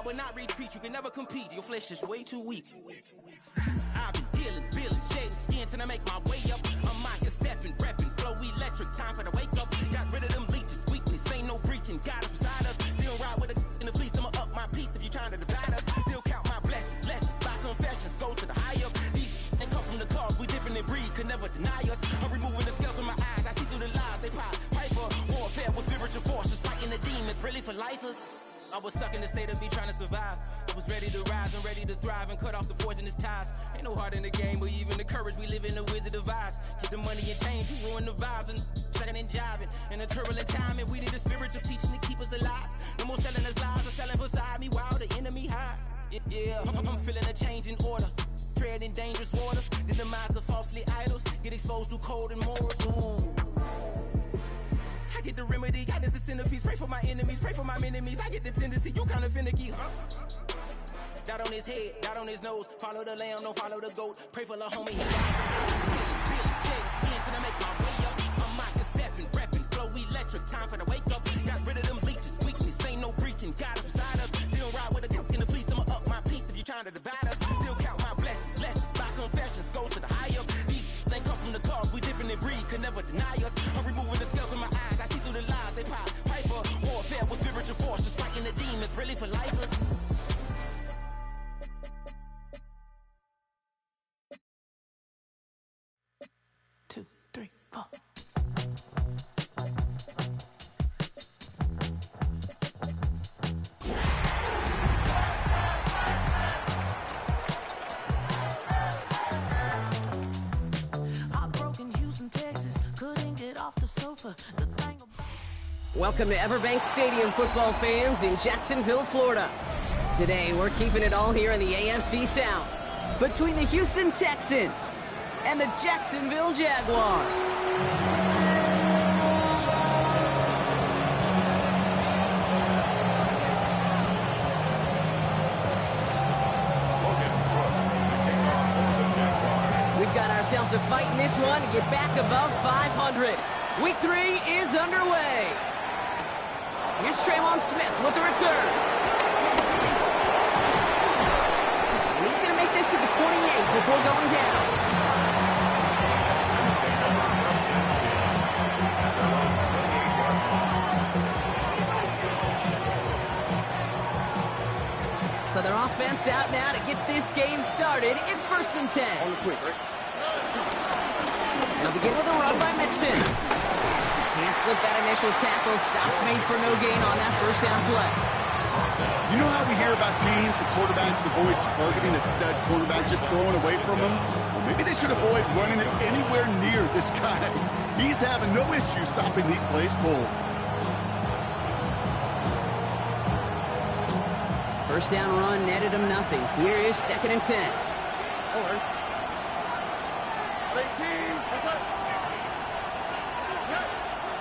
but not retreat. You can never compete. Your flesh is way too weak. I've been dealing, shedding skin till I make my way up. I'm out here stepping, repping, flow electric. Time for the wake up. Got rid of them leeches, weakness, ain't no breaching. God is beside us. Still ride with a in the fleece. I'ma up my piece if you trying to divide us. Still count my blessings, lessons, by confessions. Go to the high up. These they come from the cause. We different in breed, could never deny us. I'm removing the scales from my eyes. I see through the lies they pop. Piper, warfare with spiritual forces, fighting the demons. Really for lifers. I was stuck in the state of me trying to survive. I was ready to rise and ready to thrive and cut off the poisonous ties. Ain't no heart in the game, but even the courage we live in the wizard of Oz. Get the money and change, you ruin the vibes and checking and jiving. In a turbulent time, and we need a spiritual teaching to keep us alive. No more selling us lies or selling beside me while the enemy hide. Yeah, I'm feeling a change in order. Treading dangerous waters. The demise of falsely idols. Get exposed to cold and morals. Ooh. I get the remedy, God is the centerpiece. Pray for my enemies, pray for my enemies. I get the tendency, you kinda finicky, huh? Dot on his head, dot on his nose. Follow the lamb, don't follow the goat. Pray for the homie, he died. Skin till I make my way up. I'm out here stepping, repping, flow electric. Time for the wake up. Got rid of them leeches, weakness, ain't no breaching. God is beside us. Still ride with a cook in the fleece. I'ma up my piece if you trying to divide us. Still count my blessings, lessons, by confessions. Go to the high up. These ain't come from the cause. We different in breed, could never deny us. I'm removing the scales from my eyes. I see through the lies they pop. Piper, warfare with spiritual forces, fighting the demons. Really for lifers. 2, 3, 4. Welcome to Everbank Stadium, football fans in Jacksonville, Florida. Today, we're keeping it all here in the AFC South between the Houston Texans and the Jacksonville Jaguars. We've got ourselves a fight in this one to get back above 500. Week 3 is underway. Here's Trayvon Smith with the return. And he's going to make this to the 28 before going down. So their offense out now to get this game started. It's 1st and 10. They'll begin with a run by Mixon. Can't slip that initial tackle. Stops made for no gain on that first down play. You know how we hear about teams and quarterbacks avoid targeting a stud quarterback, just throwing away from him? Well, maybe they should avoid running it anywhere near this guy. He's having no issue stopping these plays cold. First down run netted him nothing. Here is 2nd and 10.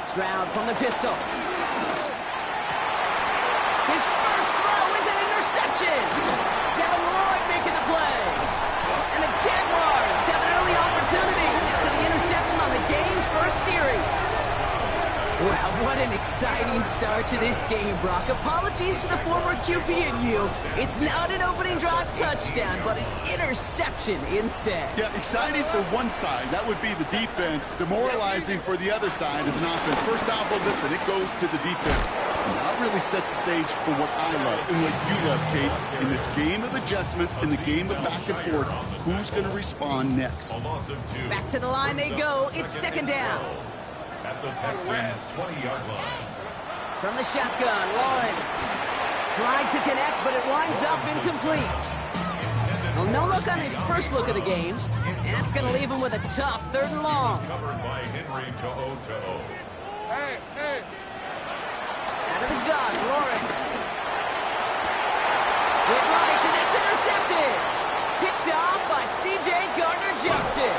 Stroud from the pistol. His first throw is an interception. Devin Lloyd making the play. And the Jaguars have an early opportunity after the interception on the game's first series. Wow, what an exciting start to this game, Brock. Apologies to the former QB and you. It's not an opening drive touchdown, but an interception instead. Yeah, exciting for one side. That would be the defense. Demoralizing for the other side as an offense. First out, but listen, it goes to the defense. And that really sets the stage for what I love and what you love, Kate. In this game of adjustments, in the game of back and forth, who's going to respond next? Back to the line they go. It's 2nd down. At the Texans' 20-yard line. From the shotgun, Lawrence tried to connect, but it winds up incomplete. Well, no look on his first look of the game, and that's going to leave him with a tough 3rd and long. Covered by Henry To'o. Out of the gun, Lawrence. With right, and that's intercepted. Picked off by C.J. Gardner-Johnson.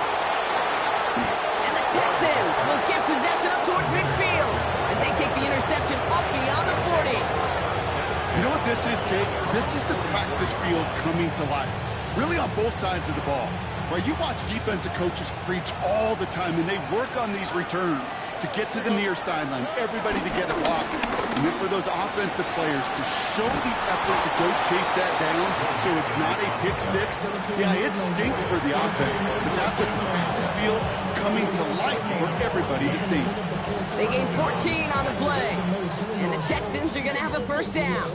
Texans will get possession up towards midfield as they take the interception up beyond the 40. You know what this is, Kate? This is the practice field coming to life. Really on both sides of the ball. Right, you watch defensive coaches preach all the time, and they work on these returns. to get to the near sideline, everybody to get it locked. And then for those offensive players to show the effort to go chase that down so it's not a pick six. Yeah, it stinks for the offense, but that was the practice field coming to life for everybody to see. They gained 14 on the play, and the Texans are going to have a first down.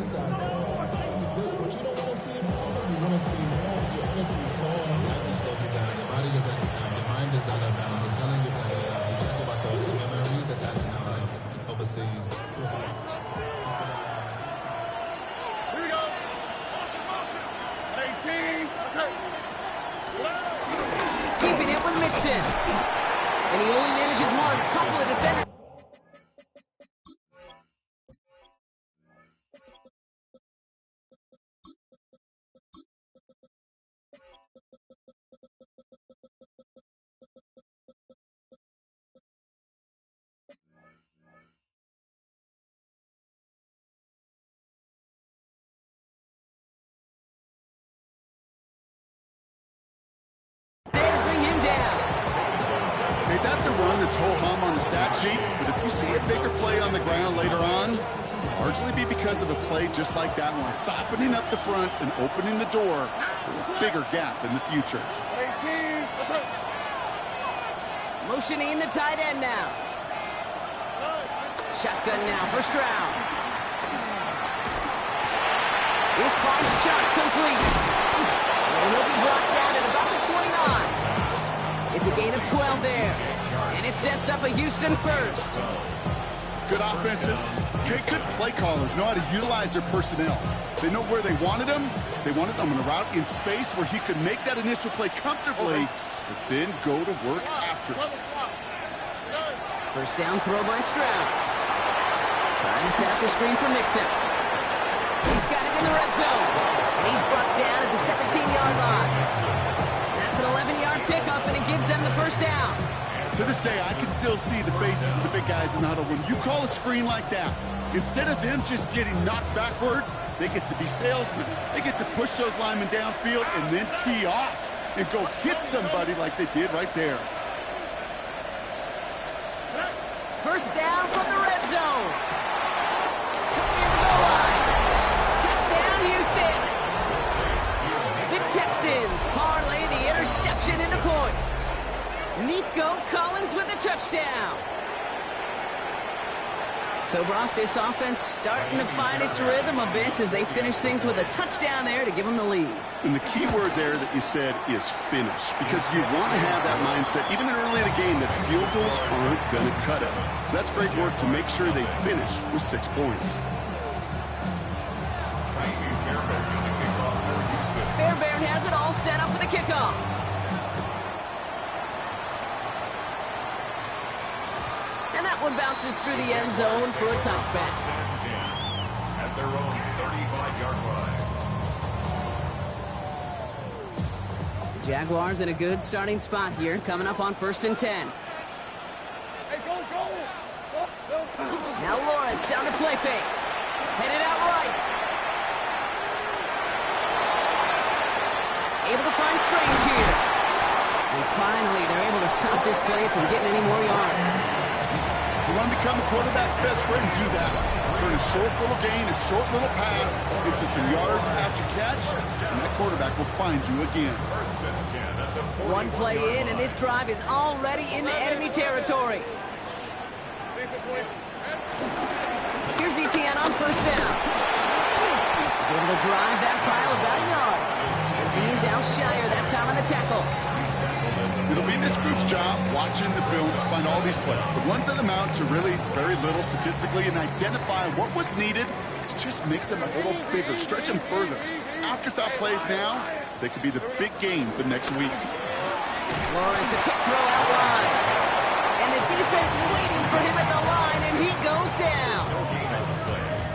Keeping it with Mixon. And he only manages one. Couple of defenders. That's a run that's ho-hum on the stat sheet, but if you see a bigger play on the ground later on, it'll largely be because of a play just like that one, softening up the front and opening the door for a bigger gap in the future. Motioning the tight end now. Shotgun now, first round. This finds shot complete. And he'll be brought down at about the 29. It's a gain of 12 there. And it sets up a Houston first. Good offenses. Okay, good play callers know how to utilize their personnel. They know where they wanted him. They wanted him on a route in space where he could make that initial play comfortably, but then go to work after it. First down throw by Stroud. Trying to set up the screen for Mixon. He's got it in the red zone. And he's brought down at the 17-yard line. That's an 11-yard pickup, and it gives them the first down. To this day, I can still see the faces of the big guys in the huddle. When you call a screen like that, instead of them just getting knocked backwards, they get to be salesmen. They get to push those linemen downfield and then tee off and go hit somebody like they did right there. First down from the red zone. In the goal line. Touchdown, Houston. The Texans parlay the interception into points. Nico Collins with a touchdown. So, Brock, this offense starting to find its rhythm a bit as they finish things with a touchdown there to give them the lead. And the key word there that you said is finish, because you want to have that mindset, even early in the game, that field goals aren't going to cut it. So that's great work to make sure they finish with 6 points. Fairbairn has it all set up for the kickoff. And that one bounces through the end zone for a touchback. At their own 35-yard line. Jaguars in a good starting spot here, coming up on 1st and 10. Now Lawrence on the play fake. Headed out right. Able to find Strange here. And finally, they're able to stop this play from getting any more yards. You want to become the quarterback's best friend, do that. Turn a short little gain, a short little pass into some yards after catch, and that quarterback will find you again. One play in, and this drive is already into enemy territory. Here's Etienne on first down. He's able to drive that pile about a yard as he's outshyer that time on the tackle. It'll be this group's job watching the film to find all these plays. The ones that amount to really very little statistically and identify what was needed to just make them a little bigger, stretch them further. Afterthought plays now, they could be the big gains of next week. Lawrence, a kick throw out wide. And the defense waiting for him at the line, and he goes down.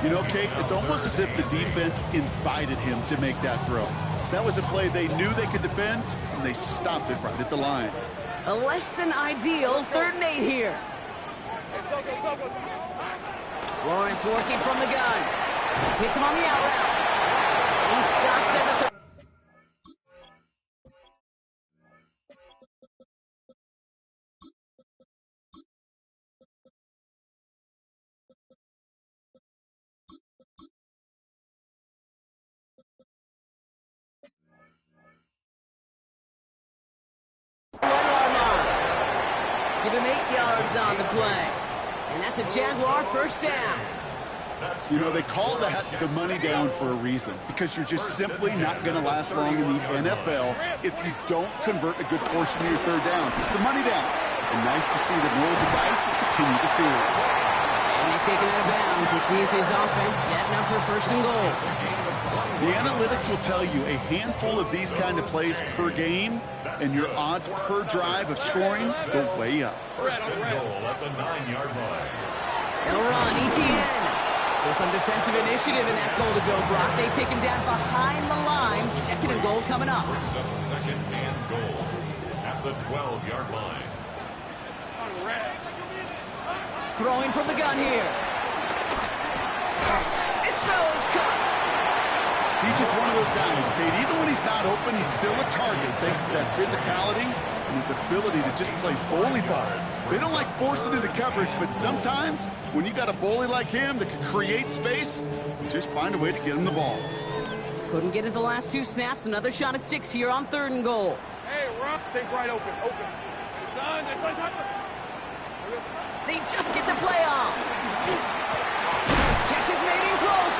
You know, Kate, it's almost as if the defense invited him to make that throw. That was a play they knew they could defend, and they stopped it right at the line. A less than ideal 3rd and 8 here. Lawrence working from the gun. Hits him on the out route. He's stopped at the him 8 yards on the play. And that's a Jaguar first down. You know, they call that the money down for a reason, because you're just simply not going to last long in the NFL if you don't convert a good portion of your third down. It's the money down. And nice to see them roll the dice and continue the series. And they take him out of bounds, which means his offense setting up for first and goal. The analytics will tell you a handful of these kind of plays per game, and your odds per drive of scoring go way up. First and goal at the 9-yard line. They'll run, ETN. So some defensive initiative in that goal to go block. They take him down behind the line. Second and goal coming up. Brings up second and goal at the 12-yard line. Throwing from the gun here. This throw's caught. He's just one of those guys, Kate. Even when he's not open, he's still a target thanks to that physicality and his ability to just play bully ball. They don't like forcing into coverage, but sometimes when you got a bully like him that can create space, just find a way to get him the ball. Couldn't get it the last 2 snaps. Another shot at 6 here on 3rd and goal. Hey, Rock, take right open. Son, it's on top of it. They just get the play off. Catch is made in close.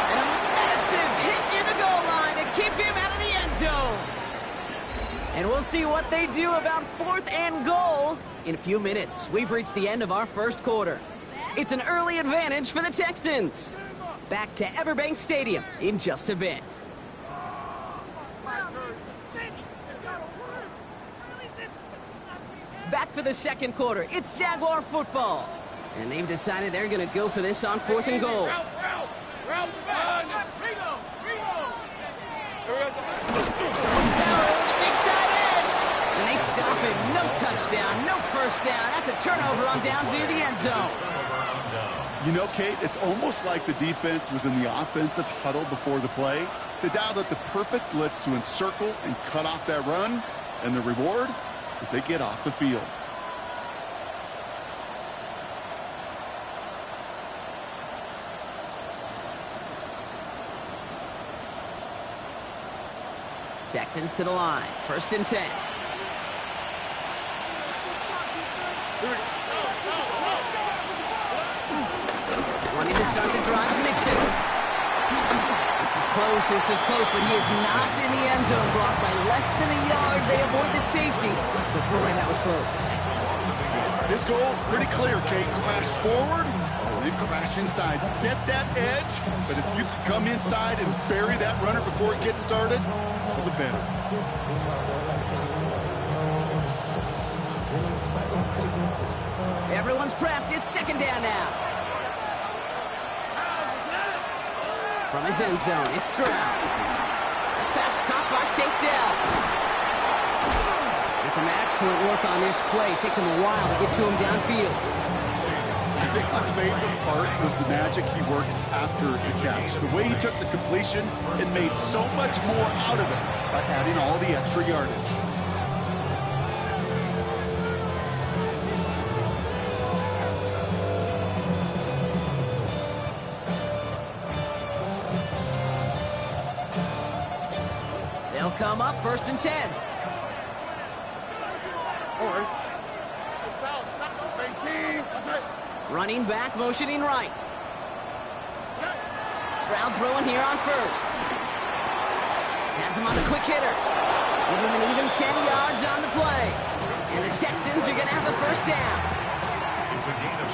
And a massive hit near the goal line to keep him out of the end zone. And we'll see what they do about 4th and goal in a few minutes. We've reached the end of our first quarter. It's an early advantage for the Texans. Back to Everbank Stadium in just a bit. Back for the second quarter. It's Jaguar football. And they've decided they're going to go for this on 4th and goal. And they stop him. No touchdown, no first down. That's a turnover on downs near the end zone. You know, Kate, it's almost like the defense was in the offensive huddle before the play. They dialed up the perfect blitz to encircle and cut off that run. And the reward is they get off the field. Texans to the line. 1st and 10. Wanting to start the drive, Mixon. This is close, but he is not in the end zone. Blocked by less than a yard. They avoid the safety. But boy, that was close. This goal is pretty clear, Kate. Crash forward, then crash inside. Set that edge, but if you can come inside and bury that runner before it gets started, all the better. Everyone's prepped. It's 2nd down now. From his end zone, it's Stroud. Pass caught by takedown. And some excellent work on this play. It takes him a while to get to him downfield. I think my favorite part was the magic he worked after the catch. The way he took the completion and made so much more out of it by adding all the extra yardage. They'll come up 1st and 10. Running back, motioning right. Stroud throwing here on 1st. Has him on the quick hitter. Give him an even 10 yards on the play. And the Texans are going to have the 1st down.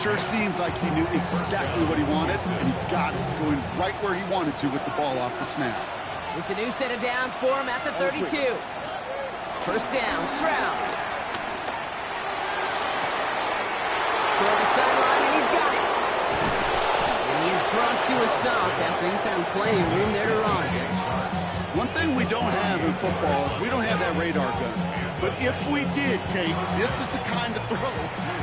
Sure seems like he knew exactly what he wanted, and he got it, going right where he wanted to with the ball off the snap. It's a new set of downs for him at the 32. 1st down, Stroud. Toward the sideline, and he's got it. And he is brought to a stop after he found plenty of room there to run. One thing we don't have in football is we don't have that radar gun. But if we did, Kate, this is the kind of throw,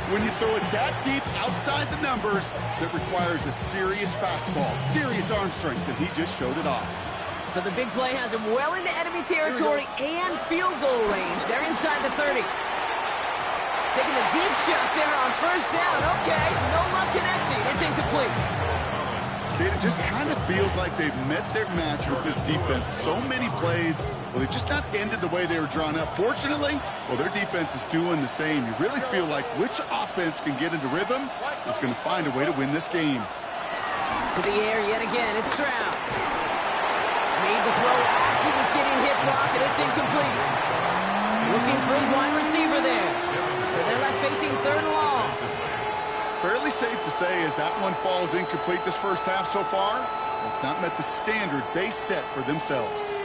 when you throw it that deep outside the numbers, that requires a serious fastball, serious arm strength, and he just showed it off. So the big play has him well into enemy territory and field goal range. They're inside the 30. Taking a deep shot there on 1st down. Okay, no luck connecting. It's incomplete. Kate, it just kind of feels like they've met their match with this defense. So many plays, well, they just not ended the way they were drawn up. Fortunately, well, their defense is doing the same. You really feel like which offense can get into rhythm is going to find a way to win this game. To the air yet again, it's Stroud. Made the throw as he was getting hit, Brock, and it's incomplete. Looking for his wide receiver there. So they're left facing 3rd and long. Fairly safe to say as that one falls incomplete this first half so far, it's not met the standard they set for themselves.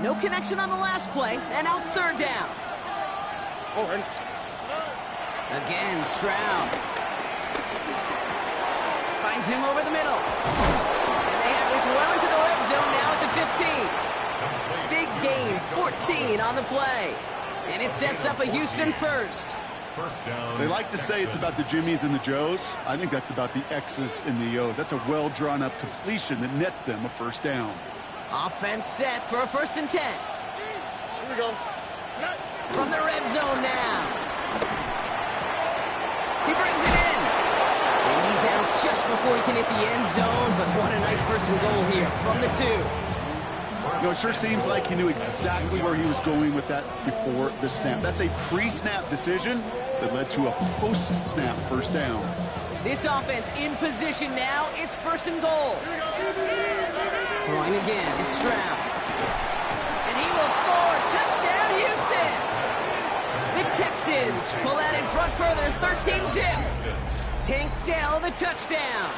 No connection on the last play, and now it's 3rd down. Again, Stroud. Finds him over the middle. And they have this well into the red zone now at the 15. Big gain, 14 on the play. And it sets up a Houston first. First down. They like to say it's about the Jimmies and the Joes. I think that's about the X's and the O's. That's a well-drawn-up completion that nets them a first down. Offense set for a 1st and 10. Here we go. From the red zone now. He brings it in. And he's out just before he can hit the end zone, but what a nice 1st and goal here from the 2. You know, it sure seems like he knew exactly where he was going with that before the snap. That's a pre-snap decision that led to a post-snap first down. This offense in position now. It's 1st and goal. Throwing again. It's Stroud. And he will score. Touchdown, Houston. The Texans pull out in front further. 13-zip. Tank Dell the touchdown.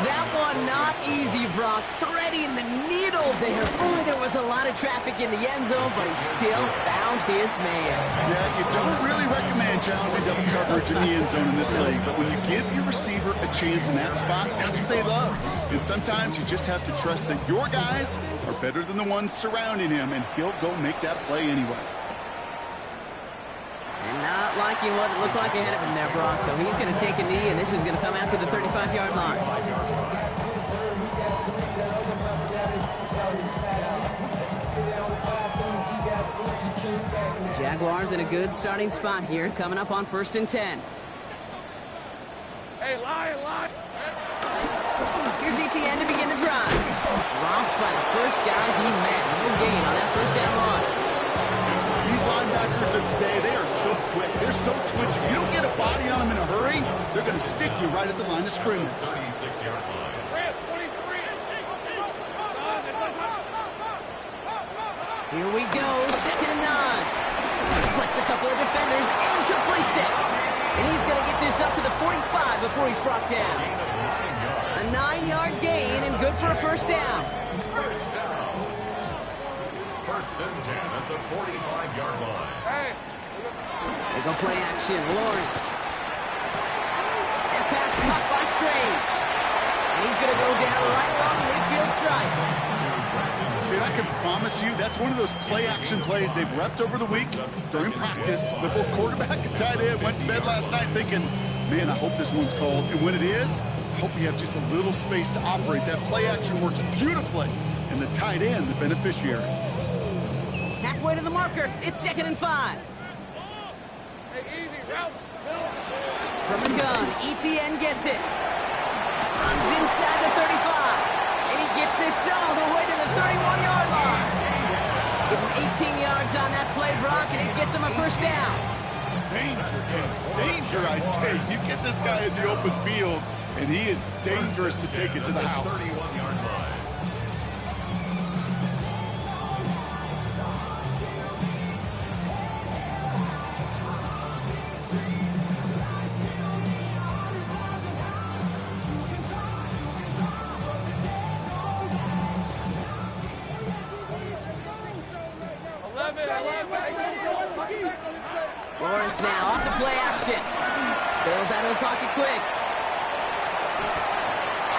That one not easy, Brock. Threading the needle there. Boy, there was a lot of traffic in the end zone, but he still found his man. Yeah, you don't really recommend challenging double coverage in the end zone in this league, but when you give your receiver a chance in that spot, that's what they love. And sometimes you just have to trust that your guys are better than the ones surrounding him, and he'll go make that play anyway. And not liking what it looked like ahead of him there, Brock. So he's going to take a knee, and this is going to come out to the 35-yard line. Jaguars in a good starting spot here, coming up on 1st and 10. Hey, lie. Here's ETN to begin the drive. Dropped by the first guy he met. No gain on that 1st down run. These linebackers of today, they are so quick. They're so twitchy. You don't get a body on them in a hurry, they're going to stick you right at the line of scrimmage. 36-yard line. 23. Here we go, 2nd and 9. Splits a couple of defenders and completes it. And he's going to get this up to the 45 before he's brought down. A 9-yard gain and good for a 1st down. First down. 1st and 10 at the 45-yard line. Hey. They go play action, Lawrence. And pass caught by Strange. And he's going to go down right along the midfield stripe. Dude, I can promise you that's one of those play-action plays they've repped over the week during practice. The both quarterback and tight end went to bed last night thinking, man, I hope this one's called. And when it is, I hope you have just a little space to operate. That play-action works beautifully, and the tight end, the beneficiary. Halfway to the marker, it's 2nd and 5. Hey, easy. Route. From the gun, ETN gets it. Runs inside the 35. And he gets this all the way to the 31-yard line. Give him 18 yards on that play, Brock, and it gets him a 1st down. Danger, danger, I say. You get this guy in the open field, and he is dangerous to take it to the house. 31-yard line. Lawrence now off the play action. Bails out of the pocket quick.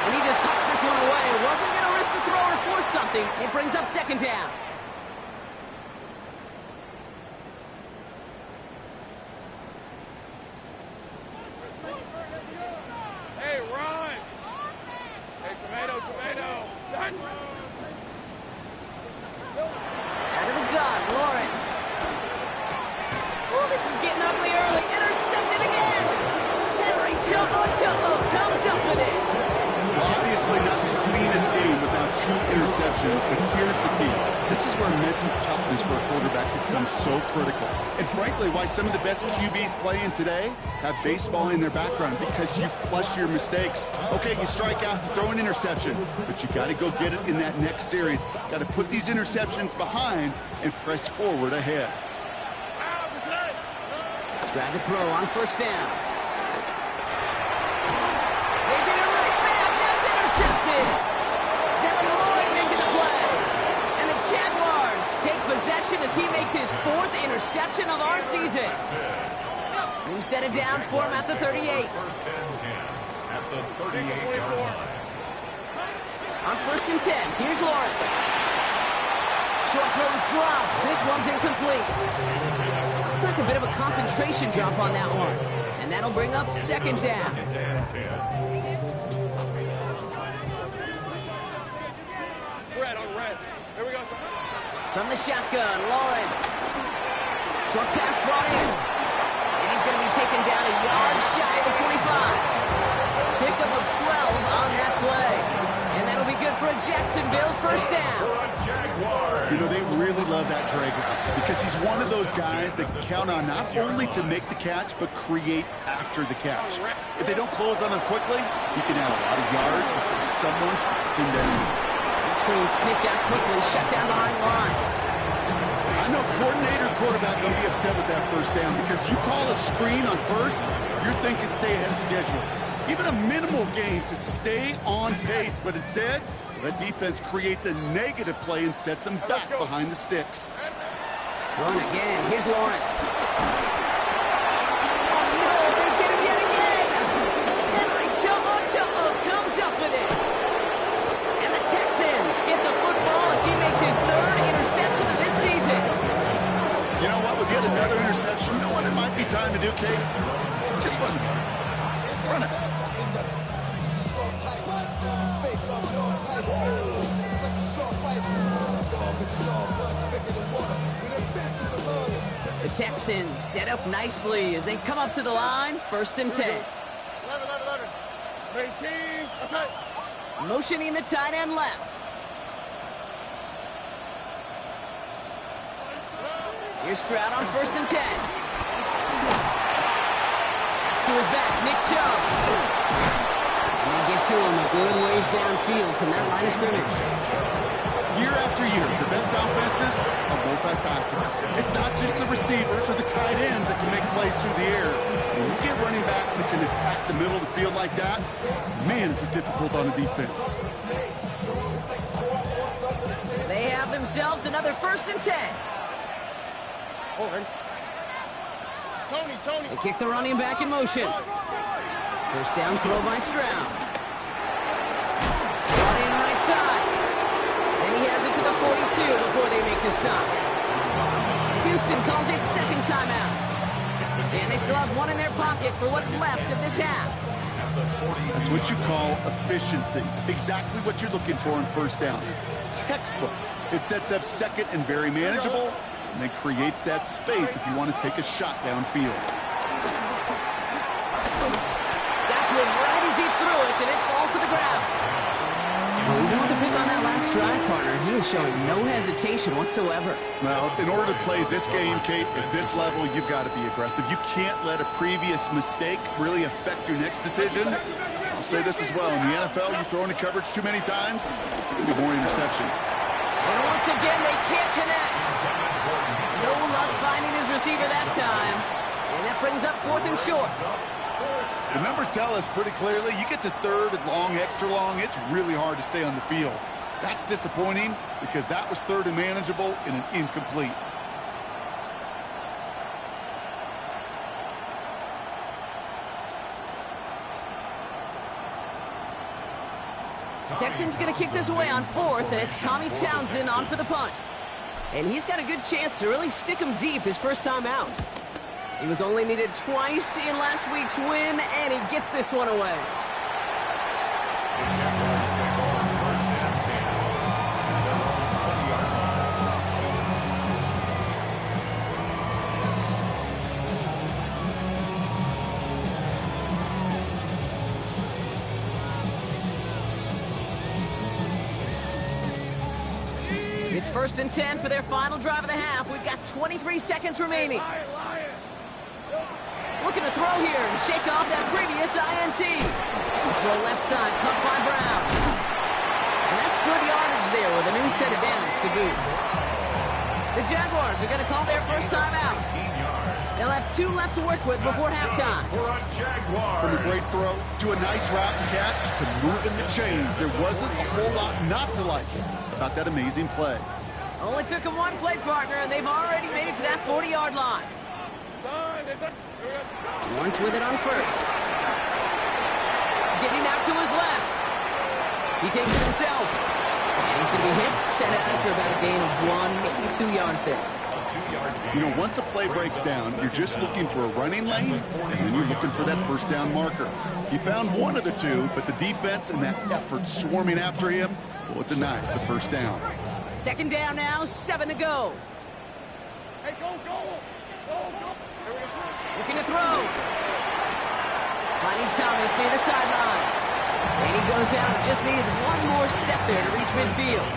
And he just hucks this one away. Wasn't going to risk a throw or force something. It brings up 2nd down. Hey, run. Hey, tomato. Done. Out of the gun, Lawrence. Oh, this is getting ugly early. Intercepted 2 interceptions, but here's the key. This is where mental toughness for a quarterback becomes so critical. And frankly, why some of the best QBs playing today have baseball in their background, because you flush your mistakes. Okay, you strike out, throw an interception, but you got to go get it in that next series. Got to put these interceptions behind and press forward ahead. Try to throw on first down. They get it right back. That's intercepted. Devin Lloyd making the play. And the Jaguars take possession as he makes his 4th interception of our season. New set of downs for him at the 38. First and 10 at the 38-yard line. On first and 10, here's Lawrence. Short throw is dropped. This one's incomplete. Like a bit of a concentration drop on that one. And that'll bring up second down. Red on red. Here we go. From the shotgun, Lawrence. Short pass brought in. And he's going to be taken down a yard shy of the 25. Pickup of 12 on that play. And that'll be good for a Jacksonville first down. You know, they really love that Dragon because he's one of those guys that count on not only to make the catch, but create after the catch. If they don't close on him quickly, he can add a lot of yards before someone tracks him down. That screen sniffed out quickly, shut down behind lines. I know coordinator and quarterback going to be upset with that first down because you call a screen on first, you're thinking stay ahead of schedule. Even a minimal gain to stay on pace, but instead, the defense creates a negative play and sets them back behind the sticks. Run again. Here's Lawrence. Oh, no, they get him yet again. Henry To'o comes up with it. And the Texans get the football as he makes his 3rd interception of this season. You know what? With yet another interception, you know what it might be time to do, Kate? Just run it. Run it. The Texans set up nicely as they come up to the line, first and 10. 11. 18. Okay. Motioning the tight end left. Here's Stroud on first and 10. That's to his back, Nick Chubb. And they get to him a good ways downfield from that line of scrimmage. Year after year, the best offenses are multifaceted. It's not just the receivers or the tight ends that can make plays through the air. When you get running backs that can attack the middle of the field like that, man, is it difficult on a defense. They have themselves another first and 10. Tony. They kick the running back in motion. First down throw by Stroud. Brought in right side. And he has it to the 42 before they make the stop. Houston calls it second timeout. And they still have one in their pocket for what's left of this half. That's what you call efficiency. Exactly what you're looking for in first down. Textbook. It sets up second and very manageable, and then creates that space if you want to take a shot downfield. Got to him right as he threw it, and it falls to the ground. Well, you know the pick on that last drive, partner. He was showing no hesitation whatsoever. Well, in order to play this game, Kate, at this level, you've got to be aggressive. You can't let a previous mistake really affect your next decision. I'll say this as well. In the NFL, you throw into coverage too many times, there'll be more interceptions. And once again, they can't connect. No luck finding his receiver that time. And that brings up fourth and short. The numbers tell us pretty clearly, you get to third and long, extra long, it's really hard to stay on the field. That's disappointing because that was third and manageable and an incomplete. Texans going to kick this away on fourth, and it's Tommy Townsend on for the punt. And he's got a good chance to really stick him deep his first time out. He was only needed twice in last week's win, and he gets this one away. first and 10 for their final drive of the half. We've got 23 seconds remaining. Looking to throw here and shake off that previous INT. Throw left side, caught by Brown. And that's good yardage there with a new set of downs to boot. The Jaguars are going to call their first timeout. They'll have 2 left to work with before halftime. From a great throw to a nice route and catch to moving the chains, there wasn't a whole lot not to like about that amazing play. Only took him one play, partner, and they've already made it to that 40-yard line. Lawrence with it on first. Getting out to his left. He takes it himself. And he's going to be hit, set after about a gain of 1, maybe 2 yards there. You know, once a play breaks down, you're just looking for a running lane, and then you're looking for that first down marker. He found one of the two, but the defense and that effort swarming after him, well, it denies the first down. Second down now, 7 to go. Hey, go. Looking to throw. Finding Thomas near the sideline. And he goes out. Just needed one more step there to reach midfield.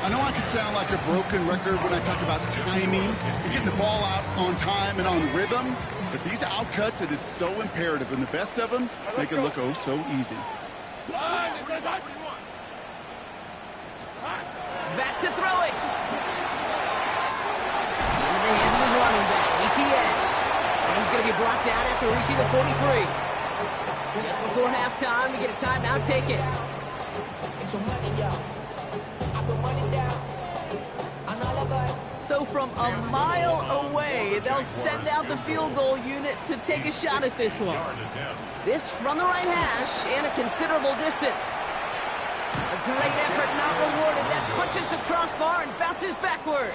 I know I could sound like a broken record when I talk about timing and getting the ball out on time and on rhythm, but these outcuts, it is so imperative, and the best of them make it look oh so easy. Back to throw it. In the hands of his running back, ETN. And he's going to be brought down after reaching the 43. Just before halftime, we get a timeout. Take it. So from a mile away, they'll send out the field goal unit to take a shot at this one. This from the right hash and a considerable distance. A great effort not rewarded. That punches the crossbar and bounces backward.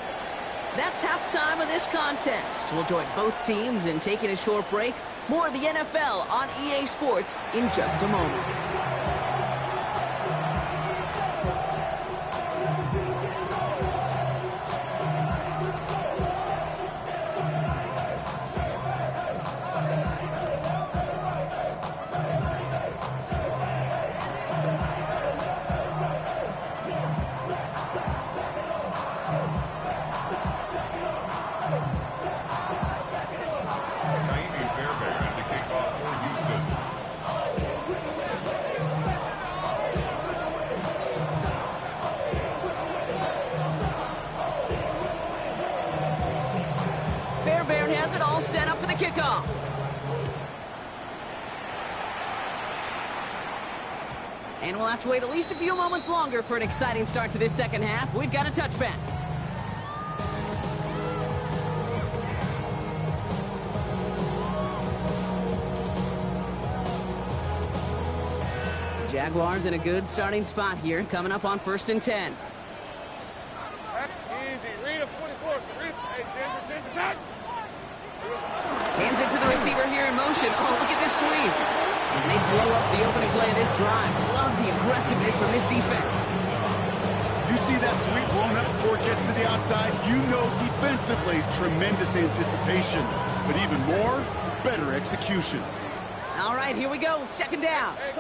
That's halftime of this contest. We'll join both teams in taking a short break. More of the NFL on EA Sports in just a moment. Has it all set up for the kickoff. And we'll have to wait at least a few moments longer for an exciting start to this second half. We've got a touchback. The Jaguars in a good starting spot here, coming up on 1st and 10. Hands it to the receiver here in motion. Oh, look at this sweep. And they blow up the opening play of this drive. Love the aggressiveness from this defense. You see that sweep blown up before it gets to the outside, you know defensively, tremendous anticipation. But even more, better execution. All right, here we go. Second down. Out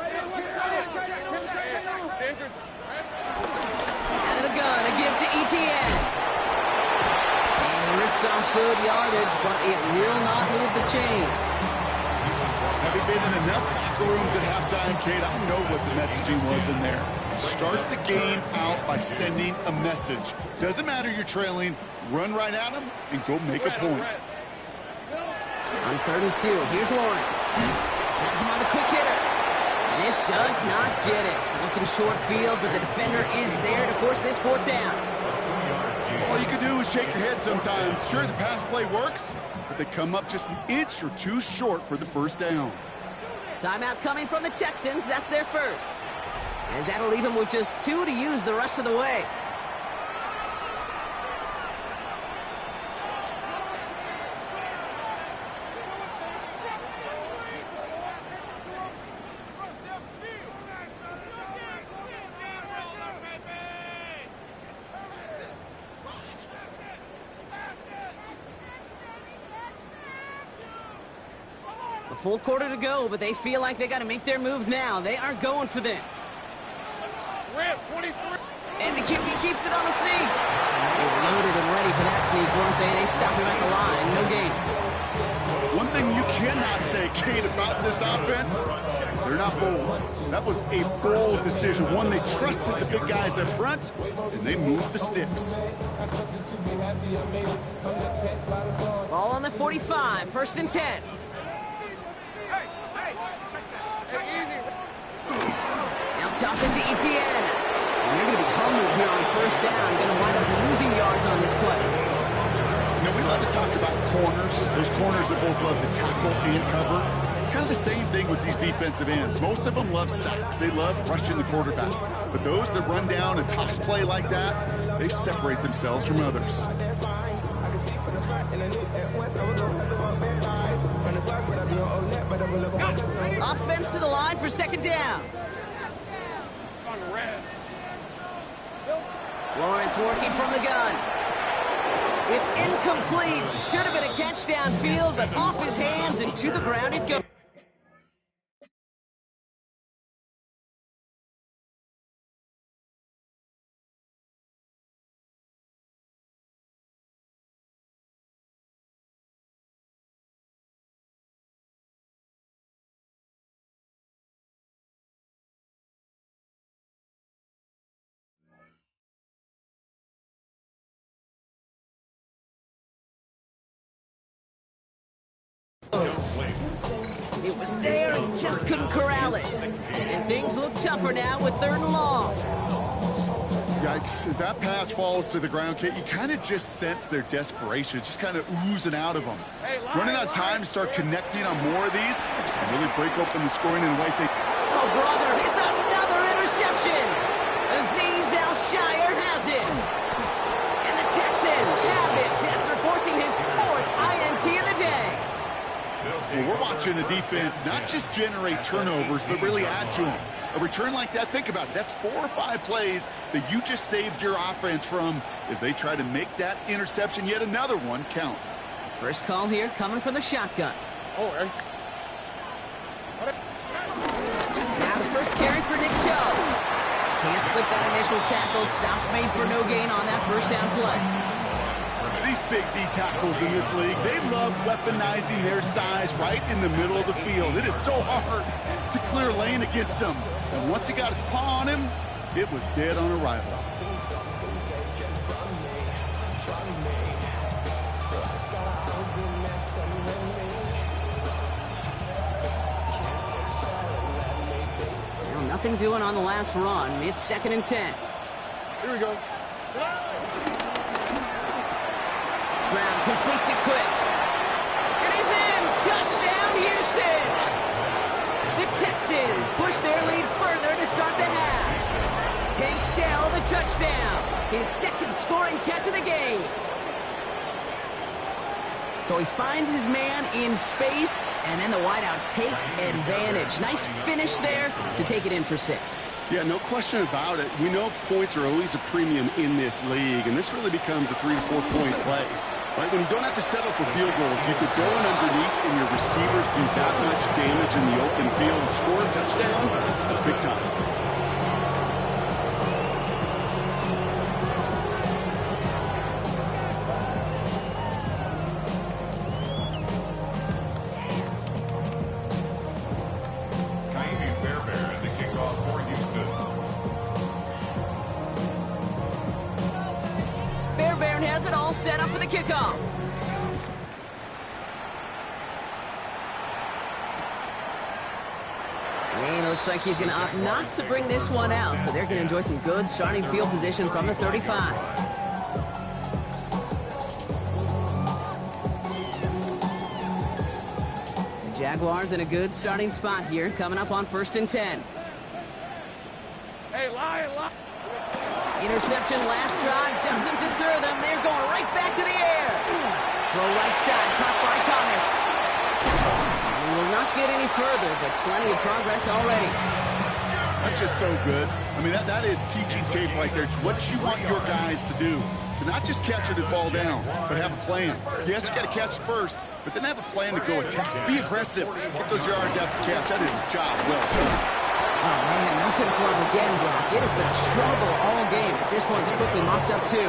of the gun, a give to ETN. Rips off good yardage, but it will not move the chains. Having been in enough locker rooms at halftime, Kate, I know what the messaging was in there. Start the game out by sending a message. Doesn't matter you're trailing, run right at them and go make a point. On 3rd and 2, here's Lawrence. Has him on the quick hitter. And this does not get it. Looking short field, but the defender is there to force this 4th down. All you can do is shake your head sometimes. Sure, the pass play works, but they come up just an inch or two short for the first down. Timeout coming from the Texans. That's their first. As that'll leave them with just 2 to use the rest of the way. A full quarter to go, but they feel like they got to make their move now. They are going for this. Rip, 23. And the QB keeps it on the sneak. They were loaded and ready for that sneak, weren't they? They stopped him at the line. No gain. One thing you cannot say, Kate, about this offense is they're not bold. That was a bold decision. One, they trusted the big guys up front, and they moved the sticks. Ball on the 45, 1st and 10. Now toss it to Etienne. And they're going to be humbled here on 1st down. Going to wind up losing yards on this play. You know, we love to talk about corners. Those corners that both love to tackle and cover. It's kind of the same thing with these defensive ends. Most of them love sacks. They love rushing the quarterback. But those that run down and toss play like that, they separate themselves from others. Offense to the line for 2nd down. Lawrence working from the gun. It's incomplete. Should have been a catch downfield, but off his hands and to the ground it goes. It was there, he just couldn't corral it. And things look tougher now with 3rd and long. Yikes, as that pass falls to the ground, Kate, you kind of just sense their desperation, just kind of oozing out of them. Running out of time to start connecting on more of these and really break open the scoring in a way they... Oh, brother, it's another interception. Azeez Al-Shire has it. And the Texans have it after forcing his 4th INT of the day. Well, we're watching the defense not just generate turnovers, but really add to them. A return like that, think about it. That's 4 or 5 plays that you just saved your offense from as they try to make that interception, yet another one, count. First call here coming from the shotgun. Now the first carry for Nick Chubb. Can't slip that initial tackle. Stops made for no gain on that 1st down play. These big D tackles in this league, they love weaponizing their size right in the middle of the field. It is so hard to clear lane against them. And once he got his paw on him, it was dead on arrival. Well, nothing doing on the last run. It's 2nd and 10. Here we go. Brown completes it quick. And he's in! Touchdown, Houston! The Texans push their lead further to start the half. Tank Dell the touchdown. His 2nd scoring catch of the game. So he finds his man in space, and then the wideout takes advantage. Nice finish there to take it in for 6. Yeah, no question about it. We know points are always a premium in this league, and this really becomes a 3 to 4 point play. Right, when you don't have to settle for field goals, you could throw it underneath and your receivers do that much damage in the open field and score a touchdown. That's big time. Fairbairn at the kickoff for Houston. Fairbairn has it all set up for the kickoff. And it looks like he's going to opt not to bring this one out, so they're going to enjoy some good starting field position from the 35. The Jaguars in a good starting spot here, coming up on 1st and 10. Hey, Lion. Interception last drive doesn't deter them. They're going right back to the air. Throw right side, caught by Thomas. We will not get any further, but plenty of progress already. That's just so good. I mean, that is teaching tape right there. It's what you want your guys to do. To not just catch it and fall down, but have a plan. Yes, you got to catch it first, but then have a plan to go attack. Be aggressive. Get those yards after the catch. That is a job well done. Oh, man, nothing for him again, Brock. It has been a struggle all game as this one's quickly mopped up, too.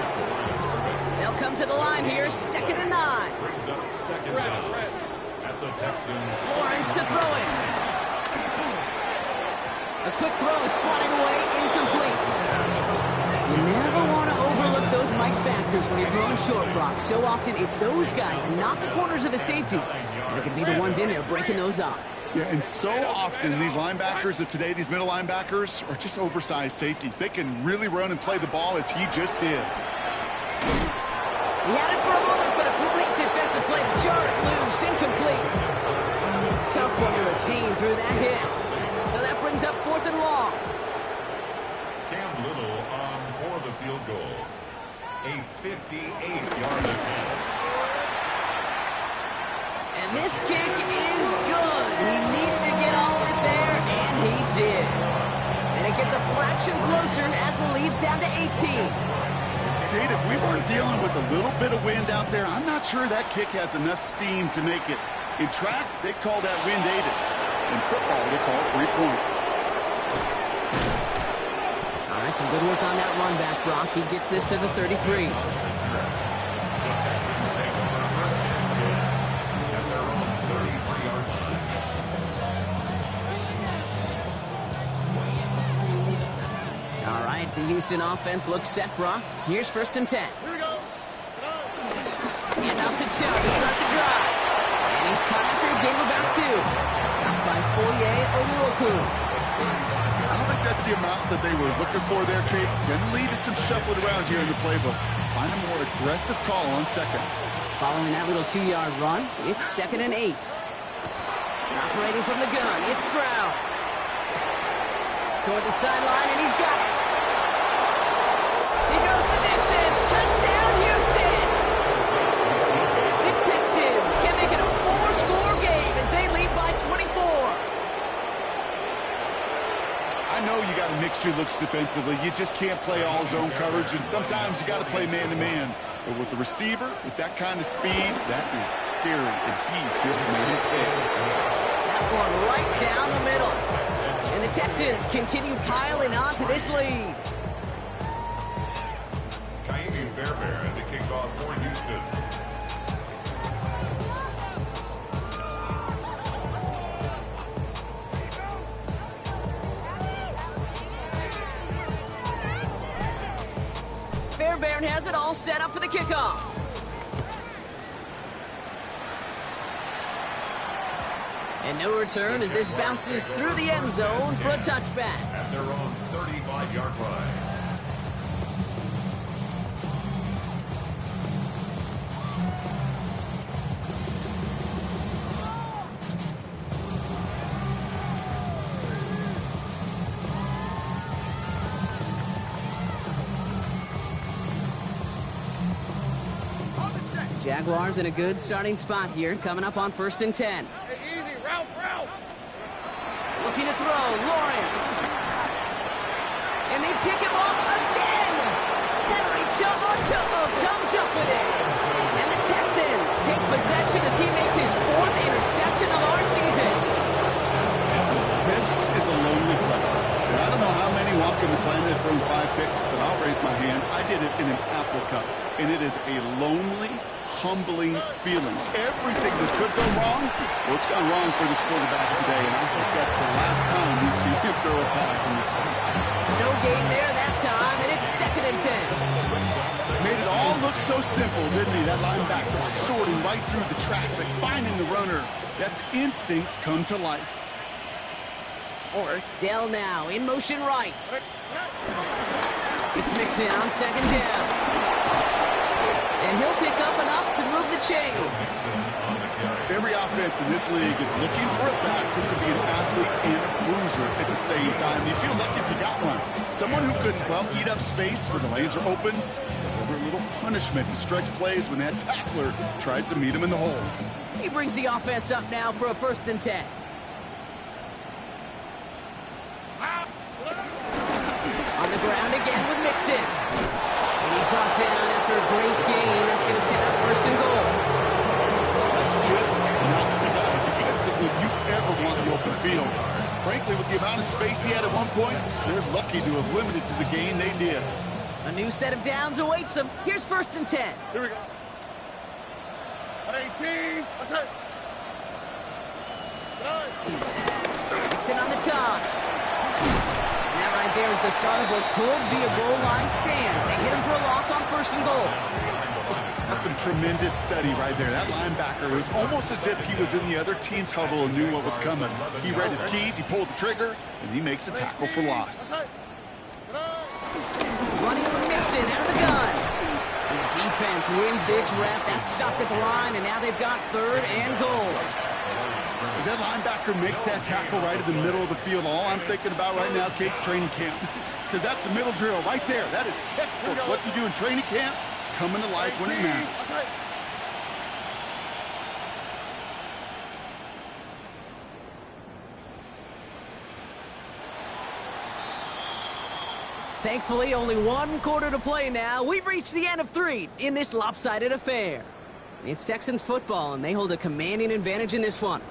They'll come to the line here, 2nd and 9. Brings up second down at the Texans. Lawrence to throw it. A quick throw is swatted away, incomplete. You never want to overlook those Mike backers when you're throwing short, Brock. So often it's those guys and not the corners or the safeties that are going to be the ones in there breaking those up. Yeah, and so often these linebackers of today, these middle linebackers, are just oversized safeties. They can really run and play the ball as he just did. He had it for a moment, but a complete defensive play to jar it loose, incomplete. Tough one to retain through that hit. So that brings up 4th and long. Cam Little on for the field goal. A 58-yard attempt. And this kick is good. He needed to get all of it there, and he did. And it gets a fraction closer as the lead's down to 18. Kate, if we weren't dealing with a little bit of wind out there, I'm not sure that kick has enough steam to make it. In track, they call that wind aided. In football, they call it 3 points. All right, some good work on that run back, Brock. He gets this to the 33. The Texans take over first and 10 at their own 33-yard line. All right, the Houston offense looks set, Brock. Here's 1st and 10. Here we go. And out to Chubb to start the drive. And he's caught after a gain of about 2. Stopped by Foye Oluokun. I don't think that's the amount that they were looking for there, Kate. Going to lead to some shuffling around here in the playbook. Find a more aggressive call on 2nd. Following that little 2-yard run, it's 2nd and 8. Operating from the gun, it's Stroud. Toward the sideline, and he's got it. He goes the distance. Touchdown, Houston! The Texans can make it a 4-score game as they lead by 24. I know you got to mix your looks defensively. You just can't play all zone coverage, and sometimes you got to play man-to-man. But with the receiver, with that kind of speed, that is scary, and he just made it pay. That one right down the middle. And the Texans continue piling on to this lead. Kaimi Fairbairn to kick off for Houston. Fairbairn has it all set up for the kickoff. And no return as this bounces through the end zone for a touchback. At their own 35-yard line. Jaguars in a good starting spot here, coming up on 1st and 10. Hey, easy, Ralph. Looking to throw, Lawrence. And they pick him off again. Henry Chubb comes up with it. And the Texans take possession as he makes his 4th interception of our season. This is a lonely place. And I don't know how many walk in the planet have thrown 5 picks, but I'll raise my hand. I did it in an Apple Cup. And it is a lonely, humbling feeling. Everything that could go wrong, well, it's gone wrong for this quarterback today, and I think that's the last time we see him throw a pass in this one. No gain there that time, and it's 2nd and 10. Made it all look so simple, didn't he? That linebacker sorting right through the traffic, finding the runner. That's instincts come to life. Dell now in motion right. It's mixing on 2nd down. And he'll pick up enough to move the chains. Every offense in this league is looking for a back who could be an athlete and a bruiser at the same time. You feel lucky if you got one. Someone who could, well, eat up space when the lanes are open. Deliver a little punishment to stretch plays when that tackler tries to meet him in the hole. He brings the offense up now for a 1st and 10. On the ground again with Mixon. And he's brought down after a great gain. That's going to set up 1st and goal. That's just not the guy defensively you ever want in the open field. Frankly, with the amount of space he had at one point, they're lucky to have limited to the gain they did. A new set of downs awaits them. Here's 1st and 10. Here we go. 18. What's that? Mixon on the toss. And that right there is the start of what could be a goal line stand. They hit him for a loss on 1st and goal. That's some tremendous study right there. That linebacker, it was almost as if he was in the other team's huddle and knew what was coming. He read his keys, he pulled the trigger, and he makes a tackle for loss. Running from Mixon out of the gun. And the defense wins this rep. That's stopped at the line, and now they've got 3rd and goal. As that linebacker makes that tackle right in the middle of the field, all I'm thinking about right now, Kate's training camp. Because that's the middle drill right there. That is textbook. What you do in training camp, coming to life when it matters. Thankfully, only 1 quarter to play now. We've reached the end of 3 in this lopsided affair. It's Texans football, and they hold a commanding advantage in this one.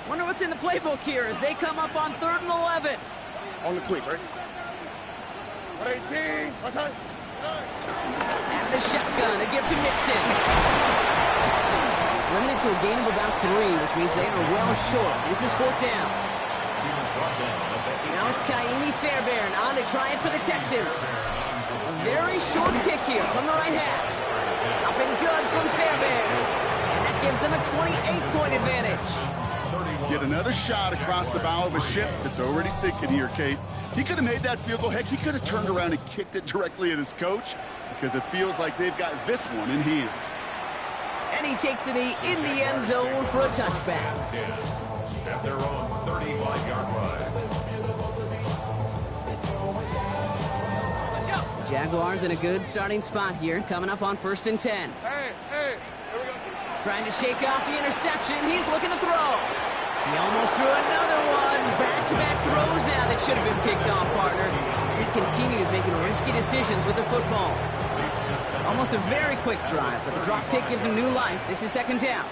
Wonder what's in the playbook here as they come up on 3rd and 11. On the quick, right? 18. What's that? Out of the shotgun, a gift to Mixon. He's limited to a gain of about 3, which means they are well short. This is 4th down. Now it's Kaimi Fairbairn on to try it for the Texans. A very short kick here from the right half. Up and good from Fairbairn. And that gives them a 28-point advantage. Get another shot across the bow of a ship that's already sinking here, Kate. He could have made that field goal. Heck, he could have turned around and kicked it directly at his coach because it feels like they've got this one in hand. And he takes a knee in the end zone for a touchback. At their own 35-yard line. Jaguars in a good starting spot here, coming up on 1st and 10. Hey, here we go. Trying to shake off the interception. He's looking to throw. He almost threw another one. Back-to-back throws now that should have been picked off, partner. As he continues making risky decisions with the football. Almost a very quick drive, but the drop kick gives him new life. This is 2nd down.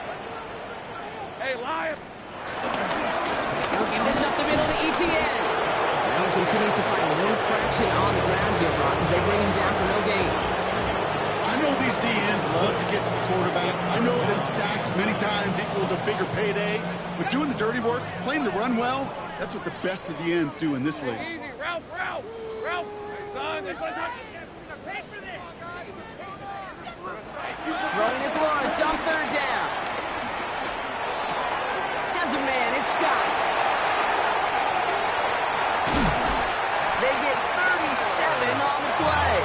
Hey, Lion. They'll give this up the middle to ETN. Now he continues to find no traction on the ground here, Brock, as they bring him down for no gain. I know these DNs love to get to the quarterback. I know that sacks many times equals a bigger payday. But doing the dirty work, playing the run well, that's what the best of the ends do in this league. Easy, Ralph. Hey, son, this one's Throwing is Lawrence on 3rd down. Has a man, it's Scott. They get 37 on the play.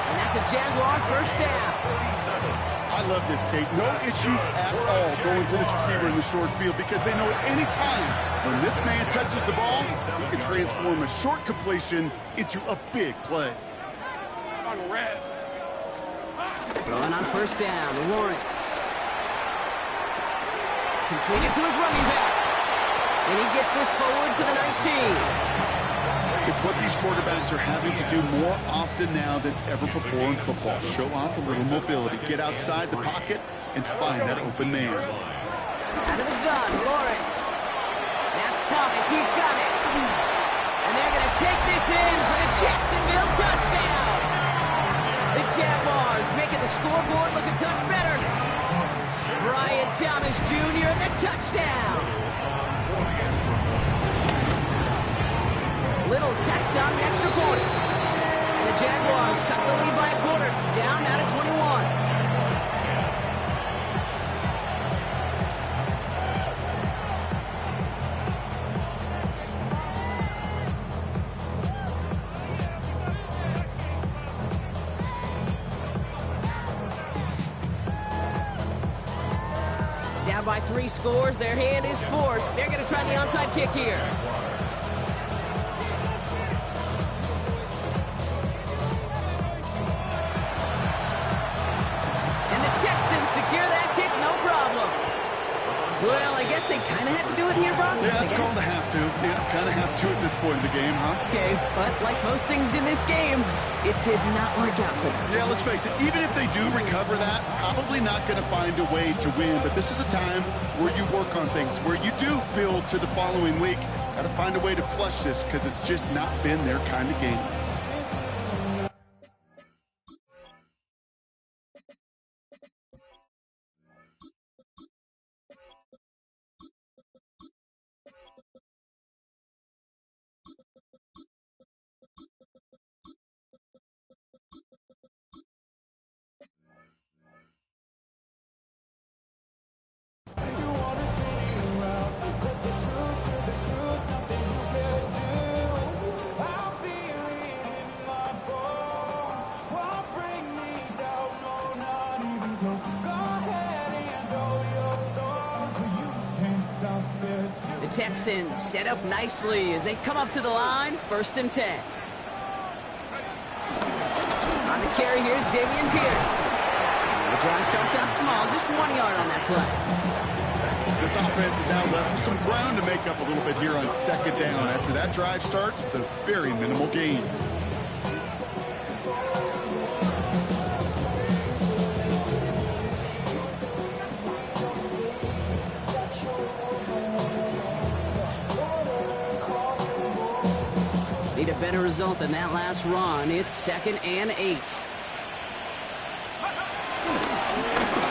And that's a Jaguar 1st down. I love this, Kate. No issues at all going to this receiver in the short field because they know at any time when this man touches the ball, he can transform a short completion into a big play. on red. Throwing on 1st down, Lawrence. Completed to his running back. And he gets this forward to the 19. It's what these quarterbacks are having to do more often now than ever before in football. Show off a little mobility, get outside the pocket, and find that open man. Out of the gun, Lawrence. That's Thomas, he's got it. And they're going to take this in for the Jacksonville touchdown. The Jaguars making the scoreboard look a touch better. Brian Thomas Jr., the touchdown. Little Tex on the extra point. And the Jaguars cut the lead by a quarter, down out of 21. Down by 3 scores, their hand is forced. They're going to try the onside kick here. And the Texans secure that kick, no problem. Well, I guess they kind of had to do it here, Brock? Yeah, it's called a have to. Yeah, kind of have to at this point in the game, huh? Okay, but like most things in this game, it did not work out for them. Yeah, let's face it, even if they do recover that, probably not going to find a way to win. But this is a time where you work on things, where you do build to the following week. Got to find a way to flush this because it's just not been their kind of game. Texans set up nicely as they come up to the line, 1st and 10. On the carry, here's Dameon Pierce. The drive starts out small, just 1 yard on that play. This offense is now left with some ground to make up a little bit here on 2nd down. After that drive starts with a very minimal gain. Need a better result than that last run. It's 2nd and 8.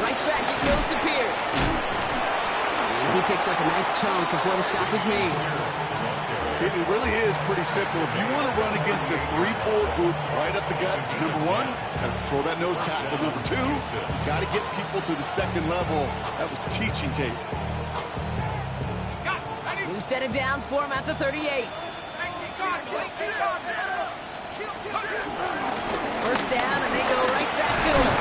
Right back, it goes to Pierce. And he picks up a nice chunk before the stop is made. It really is pretty simple. If you want to run against a 3-4 group right up the gut, number one, got to control that nose tackle. Number two, you got to get people to the 2nd level. That was teaching tape. New set of downs for him at the 38. 1st down, and they go right back to him.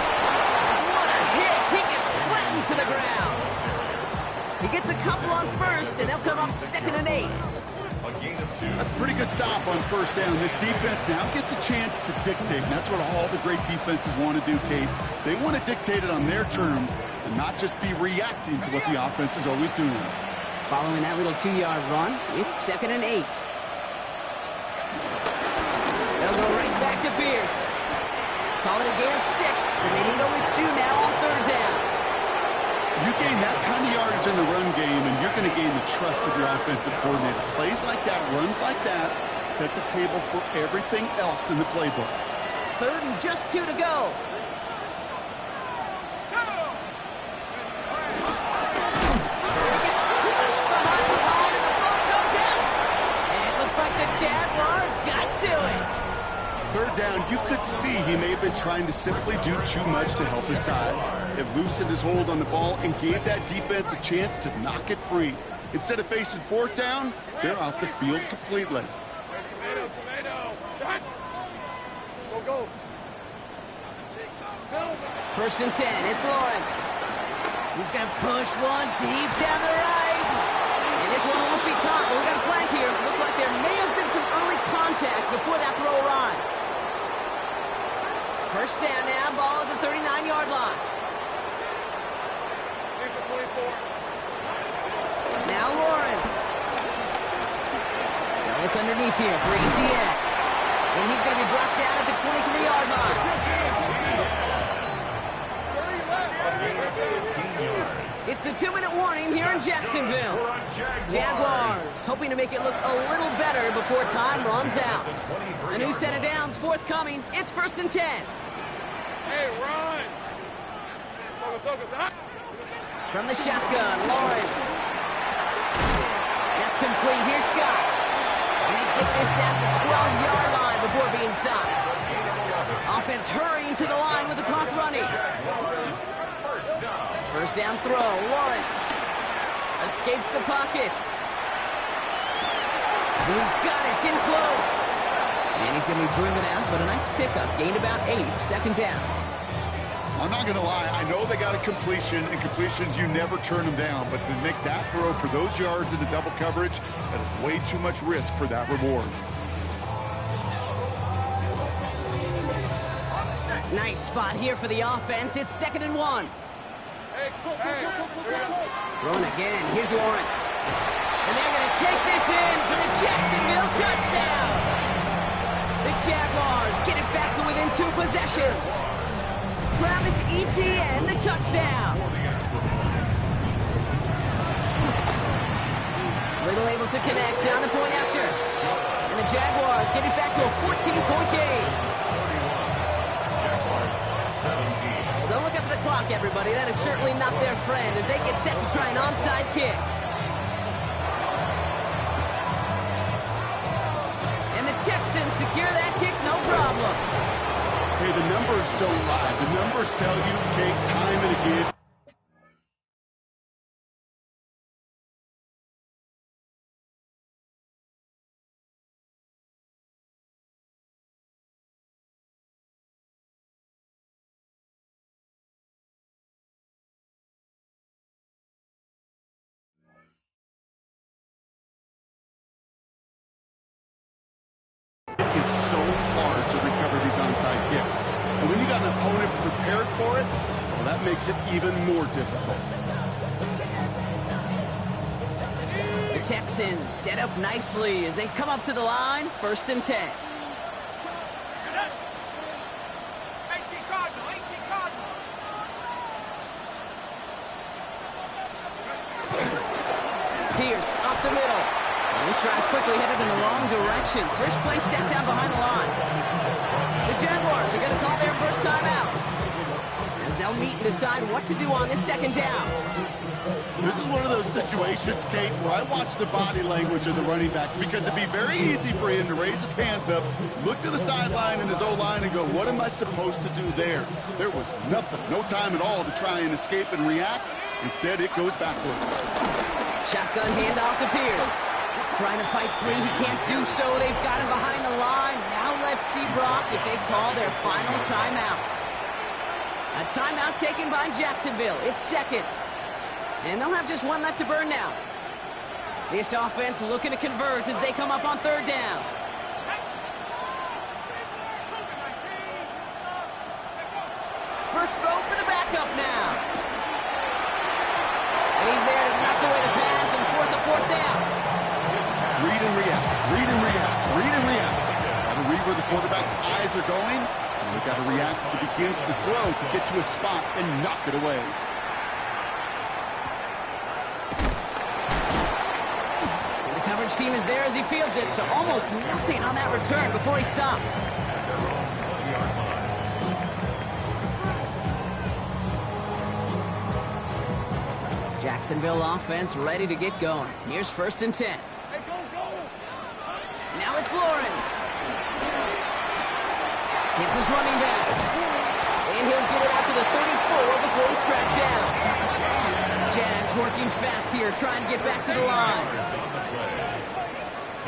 What a hit! He gets flattened to the ground. He gets a couple on 1st, and they'll come up 2nd and 8. That's a pretty good stop on 1st down. This defense now gets a chance to dictate, and that's what all the great defenses want to do, Kate. They want to dictate it on their terms and not just be reacting to what the offense is always doing. Following that little 2-yard run, it's 2nd and 8. They'll go right back to Pierce. Call it a game of 6, and they need only 2 now on 3rd down. You gain that kind of yardage in the run game, and you're going to gain the trust of your offensive coordinator. Plays like that, runs like that, set the table for everything else in the playbook. 3rd and just 2 to go. He gets crushed behind the line, and the ball comes out. And it looks like the Jaguars got to it. 3rd down, you could see he may have been trying to simply do too much to help his side. It loosened his hold on the ball and gave that defense a chance to knock it free. Instead of facing 4th down, they're off the field completely. Go. 1st and 10, it's Lawrence. He's going to push one deep down the right. And this one won't be caught, but we got a flag here. Looked like there may have been some early contact before that throw arrived. 1st down now, ball at the 39-yard line. Now Lawrence. Now look underneath here for ETN. And he's going to be brought down at the 23-yard line. It's the 2-minute warning here in Jacksonville. Jaguars hoping to make it look a little better before time runs out. A new set of downs forthcoming. It's 1st and 10. Hey, run! From the shotgun, Lawrence. That's complete. Here's Scott. And they get this down the 12-yard line before being stopped. Offense hurrying to the line with the clock running. 1st down throw. Lawrence escapes the pocket. And he's got it. It's in close. And he's going to be driven out, but a nice pickup. Gained about 8. 2nd down. I'm not going to lie. I know they got a completion, and completions, you never turn them down. But to make that throw for those yards into double coverage, that is way too much risk for that reward. Nice spot here for the offense. It's 2nd and 1. Throwing again. Here's Lawrence. And they're going to take this in for the Jacksonville touchdown. The Jaguars get it back to within 2 possessions. Travis Etienne, the touchdown. Little able to connect on the point after. And the Jaguars get it back to a 14-point game. Don't look up at the clock, everybody. That is certainly not their friend as they get set to try an onside kick. And the Texans secure that kick, no problem. Hey, the numbers don't lie. The numbers tell you, Kate, time and again. Is so hard to recover these onside kicks. And when you got an opponent prepared for it, well, that makes it even more difficult. The Texans set up nicely as they come up to the line, 1st and 10. Pierce off the middle. This drive's quickly headed in the wrong direction. First play set down behind the line. The Jaguars are going to call their first timeout as they'll meet and decide what to do on this 2nd down. This is one of those situations, Kate, where I watch the body language of the running back because it'd be very easy for him to raise his hands up, look to the sideline and his O-line and go, what am I supposed to do there? There was nothing, no time at all to try and escape and react. Instead, it goes backwards. Shotgun handoff to Pierce. Trying to fight free, he can't do so. They've got him behind the line. Now let's see, Brock, if they call their final timeout. A timeout taken by Jacksonville. It's 2nd. And they'll have just 1 left to burn now. This offense looking to convert as they come up on 3rd down. First throw for the backup now. And he's there to knock away the pass and force a 4th down. Read and react, read and react, read and react. Got to read where the quarterback's eyes are going. And we've got to react as he begins to throw to get to a spot and knock it away. And the coverage team is there as he fields it, so almost nothing on that return before he stopped. Jacksonville offense ready to get going. Here's 1st and 10. Now it's Lawrence. It's his running back. And he'll get it out to the 34 before he's tracked down. Jags working fast here, trying to get back to the line.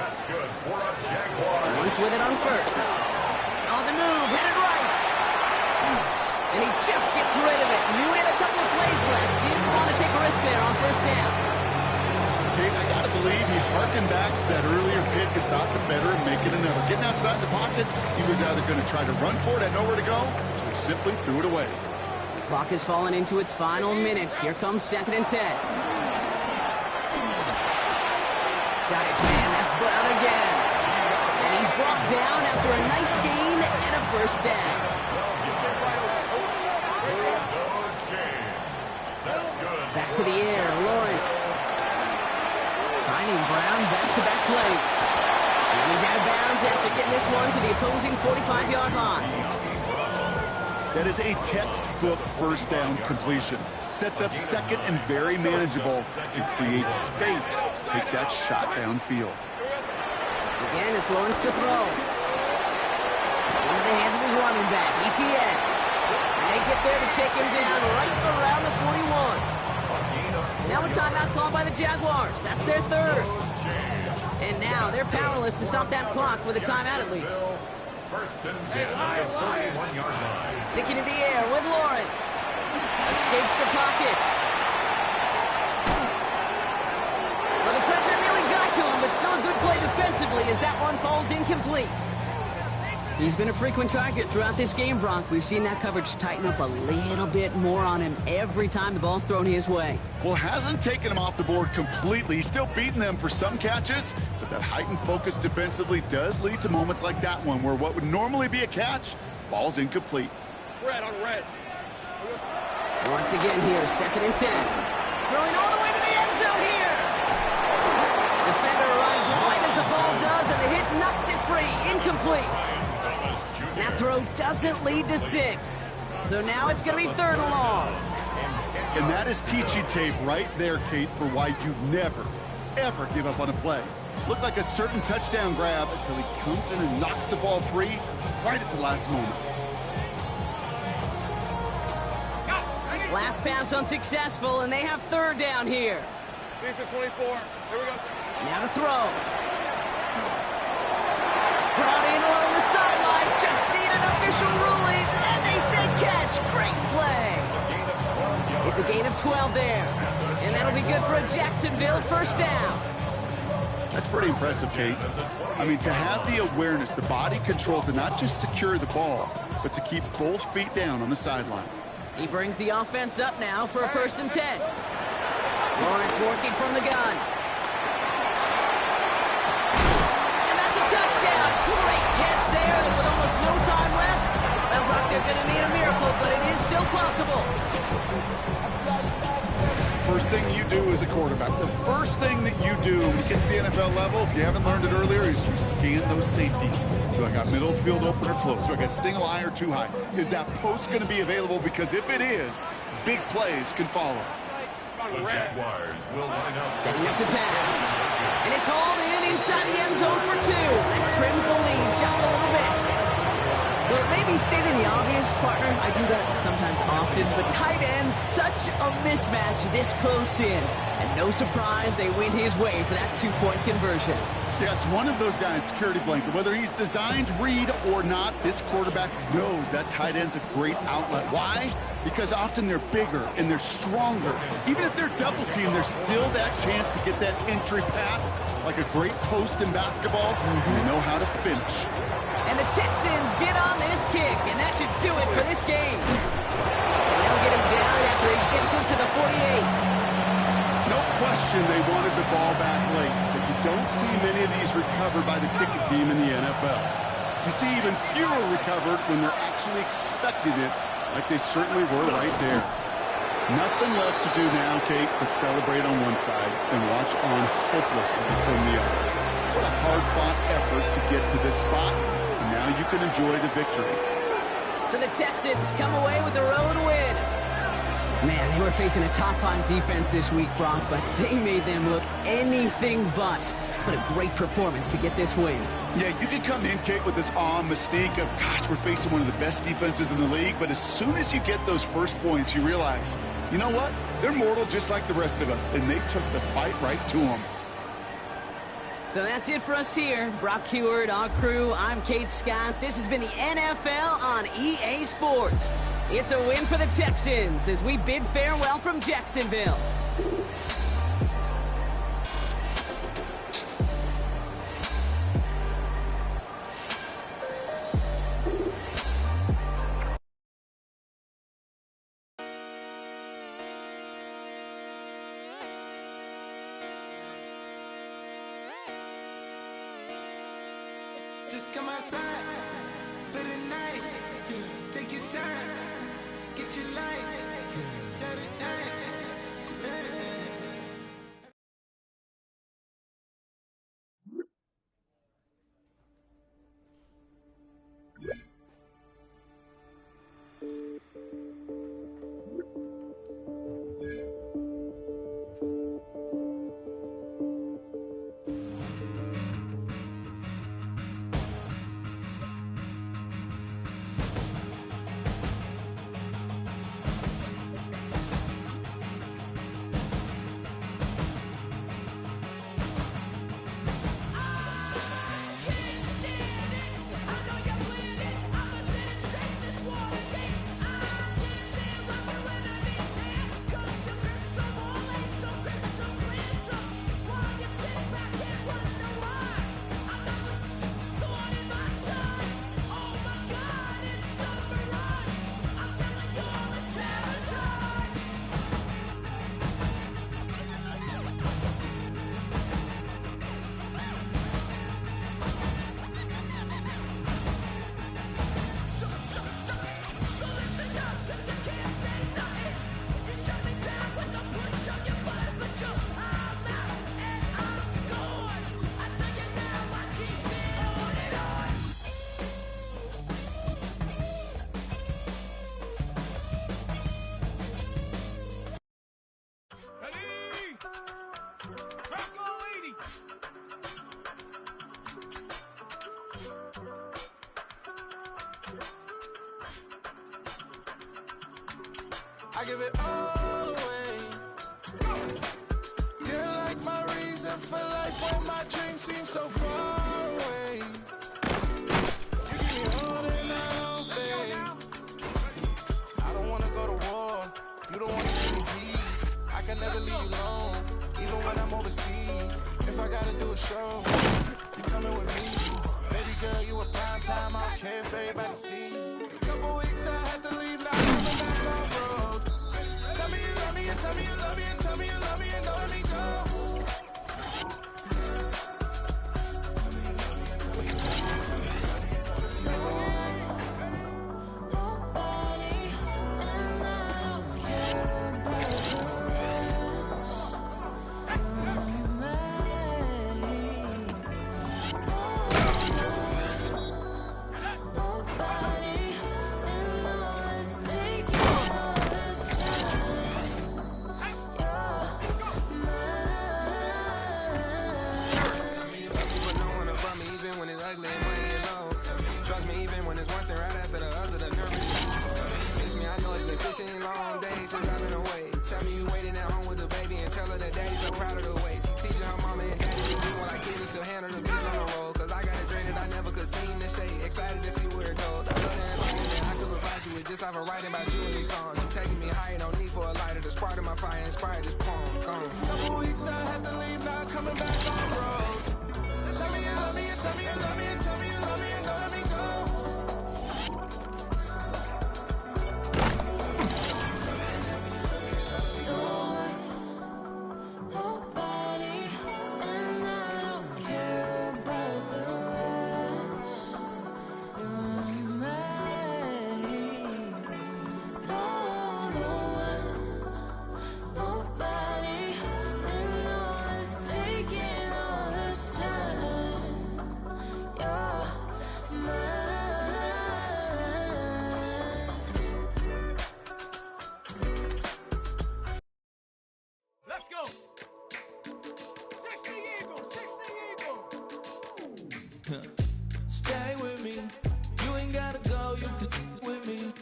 That's good for a Jaguar. Lawrence with it on 1st. On the move, headed right. And he just gets rid of it. Knew he had a couple of plays left. Didn't want to take a risk there on 1st down. Kate, I got to believe he harkened back to that earlier pick and thought the better of making another. Getting outside the pocket, he was either going to try to run for it, had nowhere to go, so he simply threw it away. The clock has fallen into its final minutes. Here comes 2nd and 10. Got his man, that's Brown again. And he's brought down after a nice gain and a 1st down. Back to the air, Lawrence. Finding Brown back-to-back plays. And he's out of bounds after getting this one to the opposing 45-yard line. That is a textbook 1st down completion. Sets up 2nd and very manageable and creates space to take that shot downfield. Again, it's Lawrence to throw. Into the hands of his running back, Etienne. And they get there to take him down right around the 41. Now a timeout called by the Jaguars. That's their 3rd. And now they're powerless to stop that clock with a timeout at least. 1st and 10 at the 31-yard line. Sticking in the air with Lawrence. Escapes the pocket. Well, the pressure nearly got to him, but still a good play defensively as that one falls incomplete. He's been a frequent target throughout this game, Brock. We've seen that coverage tighten up a little bit more on him every time the ball's thrown his way. Well, hasn't taken him off the board completely. He's still beating them for some catches, but that heightened focus defensively does lead to moments like that one where what would normally be a catch falls incomplete. Red on red. Once again here, 2nd and 10. Throwing all the way to the end zone here. Defender arrives right as the ball does, and the hit knocks it free. Incomplete. That throw doesn't lead to 6. So now it's going to be 3rd and long. And that is teaching tape right there, Kate, for why you never, ever give up on a play. Looked like a certain touchdown grab until he comes in and knocks the ball free right at the last moment. Last pass unsuccessful, and they have 3rd down here. These are 24. Here we go. Now to throw. Brought in along the sideline, just need an official ruling, and they say catch. Great play. It's a gain of 12 there, and that'll be good for a Jacksonville 1st down. That's pretty impressive, Kate. I mean, to have the awareness, the body control to not just secure the ball, but to keep both feet down on the sideline. He brings the offense up now for a 1st and 10. Lawrence working from the gun. And that's a touchdown. Great catch there, and with almost no time left. Well, Brock, they're going to need a miracle, but it is still possible. First thing you do as a quarterback, the first thing that you do when you get to the NFL level, if you haven't learned it earlier, is you scan those safeties. Do I got middle field open or close? Do I got single high or too high? Is that post going to be available? Because if it is, big plays can follow. The Jaguars will line up. Setting up to pass. And it's hauled in inside the end zone for 2. That trims the lead just a little bit. Well, it may be stating the obvious, partner. I do that sometimes often, but tight ends, such a mismatch this close in. And no surprise, they win his way for that 2-point conversion. Yeah, it's one of those guys, security blanket. Whether he's designed read or not, this quarterback knows that tight end's a great outlet. Why? Because often they're bigger and they're stronger. Even if they're double teamed, there's still that chance to get that entry pass. Like a great post in basketball, you know how to finish. And the Texans get on this kick, and that should do it for this game. And they'll get him down after he gets into the 48. No question they wanted the ball back late, but you don't see many of these recovered by the kicking team in the NFL. You see even fewer recovered when they're actually expecting it, like they certainly were right there. Nothing left to do now, Kate, but celebrate on one side and watch on hopelessly from the other. What a hard-fought effort to get to this spot, and now you can enjoy the victory. So the Texans come away with the road win. Man, they were facing a top-5 defense this week, Brock, but they made them look anything but. What a great performance to get this win. Yeah, you can come in, Kate, with this awe and mystique of, gosh, we're facing one of the best defenses in the league, but as soon as you get those first points, you realize, you know what? They're mortal just like the rest of us, and they took the fight right to them. So that's it for us here. Brock Heward, our crew, I'm Kate Scott. This has been the NFL on EA Sports. It's a win for the Texans as we bid farewell from Jacksonville. Just come outside for the night. Take your time, get your life. Got it down. I give it all away. You're like my reason for life when my dreams seem so far away. You give me all that I don't fade. I don't wanna go to war. You don't wanna give me peace. I can never leave you alone, even when I'm overseas. If I gotta do a show, you coming with me. Baby girl, you a prime time. I don't care if everybody see. Couple weeks I had to leave, now I'm coming back on road. Tell me you love me and tell me you love me and tell me you love me and don't let me go. Trust me, even when it's one thing right after the other, the nervous. Miss me, I know it's been 15 long days since I've been away. Tell me you waiting at home with the baby and tell her that daddy's so proud of the way. She teaching her mama and daddy to do what I can and still handle the biz on the road. Cause I got a dream that I never could see in the shade. Excited to see where it goes. I love that environment, I could provide you with just off of writing about you in these songs. You taking me higher, no need for a lighter. The spark of my fire inspired this poem. Gone. Couple weeks I had to leave, now I'm coming back on the road. Tell me you love me and tell me you love me and tell me you love me and don't let me go. Let's go. 60 Eagle, 60 Eagle. Stay with me. You ain't gotta go, you can with me.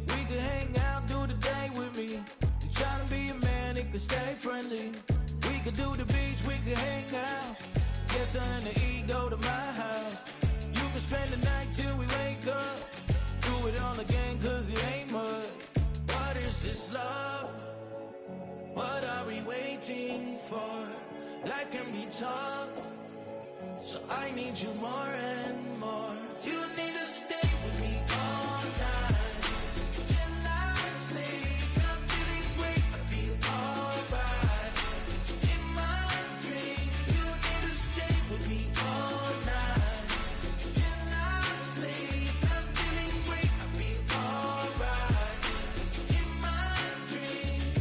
We can hang out, do the day with me. You tryna be a man, it can stay friendly. We could do the beach, we could hang out. Get her and the ego to my house. You can spend the night till we wake up. Do it all again, cause it ain't mud. What is this love? What are we waiting for? Life can be tough, so I need you more and more. You need to stay with me all night till I sleep. I'm feeling great, I feel alright. In my dreams, you need to stay with me all night till I sleep. I'm feeling great, I feel alright. In my dreams.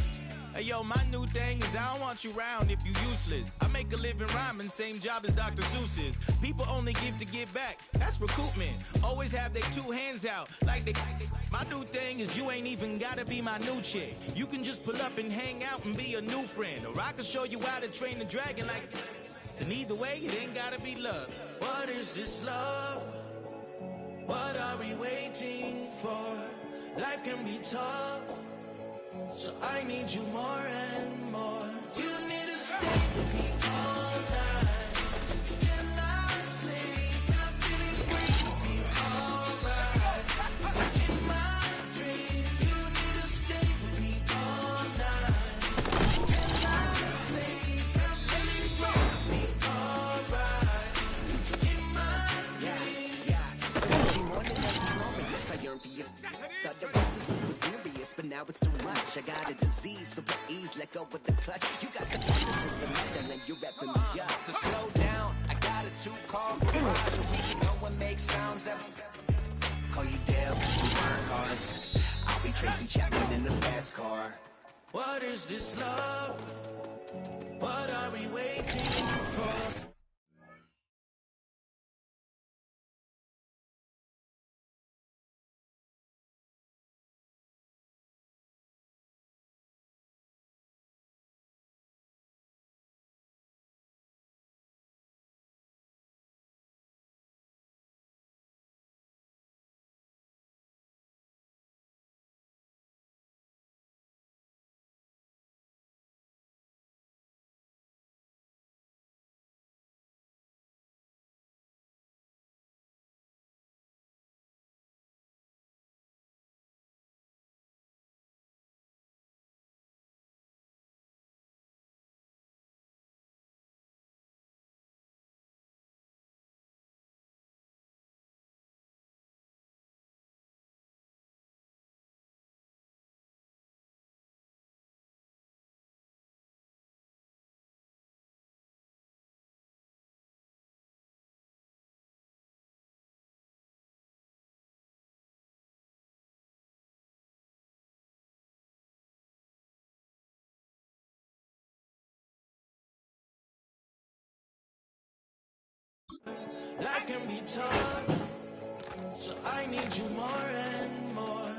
Hey yo, my new thing is I don't want you round if you useless. I make a living rhyming, same job as Dr. Seuss's. People only give to get back, that's recoupment. Always have their two hands out, like they. My new thing is you ain't even gotta be my new chick. You can just pull up and hang out and be a new friend. Or I can show you how to train the dragon like. And either way, it ain't gotta be love. What is this love? What are we waiting for? Life can be tough, so I need you more and more. You need to stay with me all night till I sleep. I'm feeling great, I feel alright. In my dreams, you need to stay with me all night till I sleep. I'm feeling great, I feel alright. In my dreams. So every morning I just know me, yes I yearn for you. Thought the rest is super serious, but now it's too much. I got a disease, so please let go with the clutch. You got the business with the metal and you're wrapping me up. So slow down, I got a 2-car garage so we can go and make sounds that Call you Dale, some burn hearts. I'll be Tracy Chapman in the fast car. What is this love? What are we waiting for? Life can be tough, so I need you more and more.